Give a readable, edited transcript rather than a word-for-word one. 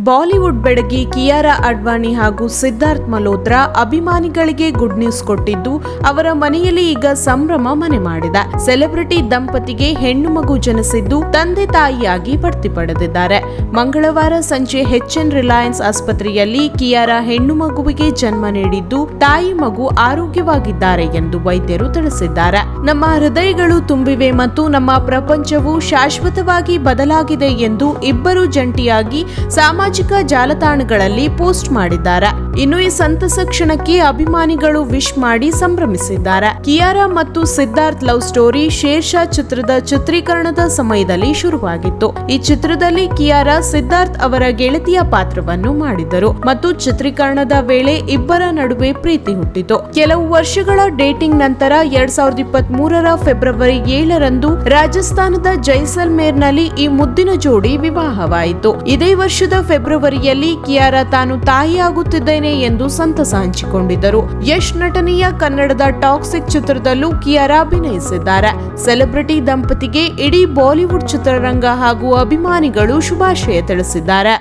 Bollywood ಬೆಡಗಿ Kiara Advani ಹಾಗೂ ಸಿದ್ಧಾರ್ಥ್ ಮಲ್ಹೋತ್ರಾ ಅಭಿಮಾನಿಗಳಿಗೆ good news ಕೊಟ್ಟಿದ್ದು, ಅವರ ಮನೆಯಲ್ಲಿ ಈಗ ಸಂಭ್ರಮ ಮನೆ ಮಾಡಿದೆ. ಸೆಲೆಬ್ರಿಟಿ ದಂಪತಿಗೆ ಹೆಣ್ಣು ಮಗು ಜನಿಸಿದ್ದು, ತಂದೆ ತಾಯಿಯಾಗಿ ಬಡ್ತಿ ಪಡೆದಿದ್ದಾರೆ. ಮಂಗಳವಾರ ಸಂಜೆ HN ರಿಲಯನ್ಸ್ ಆಸ್ಪತ್ರೆಯಲ್ಲಿ ಕಿಯಾರಾ ಹೆಣ್ಣು ಮಗುವಿಗೆ ಜನ್ಮ ನೀಡಿದ್ದು, ತಾಯಿ ಮಗು ಆರೋಗ್ಯವಾಗಿದ್ದಾರೆ ಎಂದು ವೈದ್ಯರು ತಿಳಿಸಿದ್ದಾರೆ. ನಮ್ಮ ಹೃದಯಗಳು ತುಂಬಿವೆ ಮತ್ತು ನಮ್ಮ ಪ್ರಪಂಚವು ಶಾಶ್ವತವಾಗಿ ಬದಲಾಗಿದೆ ಎಂದು ಇಬ್ಬರು ಜಂಟಿಯಾಗಿ ಸಾಮಾಜಿಕ ಜಾಲತಾಣಗಳಲ್ಲಿ ಪೋಸ್ಟ್ ಮಾಡಿದ್ದಾರೆ. ಇನ್ನು ಈ ಸಂತಸ ಕ್ಷಣಕ್ಕೆ ಅಭಿಮಾನಿಗಳು ವಿಶ್ ಮಾಡಿ ಸಂಭ್ರಮಿಸಿದ್ದಾರೆ. ಕಿಯಾರಾ ಮತ್ತು ಸಿದ್ಧಾರ್ಥ್ ಲವ್ ಸ್ಟೋರಿ ಶೇರ್ಷಾ ಚಿತ್ರದ ಚಿತ್ರೀಕರಣದ ಸಮಯದಲ್ಲಿ ಶುರುವಾಗಿತ್ತು. ಈ ಚಿತ್ರದಲ್ಲಿ ಕಿಯಾರಾ ಸಿದ್ಧಾರ್ಥ್ ಅವರ ಗೆಳತಿಯ ಪಾತ್ರವನ್ನು ಮಾಡಿದರು ಮತ್ತು ಚಿತ್ರೀಕರಣದ ವೇಳೆ ಇಬ್ಬರ ನಡುವೆ ಪ್ರೀತಿ ಹುಟ್ಟಿತು. ಕೆಲವು ವರ್ಷಗಳ ಡೇಟಿಂಗ್ ನಂತರ 2023ರ ಫೆಬ್ರವರಿ 7ರಂದು ರಾಜಸ್ಥಾನದ ಜೈಸಲ್ಮೇರ್ನಲ್ಲಿ ಈ ಮುದ್ದಿನ ಜೋಡಿ ವಿವಾಹವಾಯಿತು. ಇದೇ ವರ್ಷದ ಫೆಬ್ರವರಿಯಲ್ಲಿ ಕಿಯಾರಾ ತಾನು ತಾಯಿಯಾಗುತ್ತಿದ್ದೇನೆ ಎಂದು ಸಂತಸ ಹಂಚಿಕೊಂಡಿದ್ದರು. ಯಶ್ ನಟನೆಯ ಕನ್ನಡದ ಟಾಕ್ಸಿಕ್ ಚಿತ್ರದಲ್ಲೂ ಕಿಯಾರಾ ಅಭಿನಯಿಸಿದ್ದಾರೆ. ಸೆಲೆಬ್ರಿಟಿ ದಂಪತಿಗೆ ಇಡೀ ಬಾಲಿವುಡ್ ಚಿತ್ರರಂಗ ಹಾಗೂ ಅಭಿಮಾನಿಗಳು ಶುಭಾಶಯ ತಿಳಿಸಿದ್ದಾರೆ.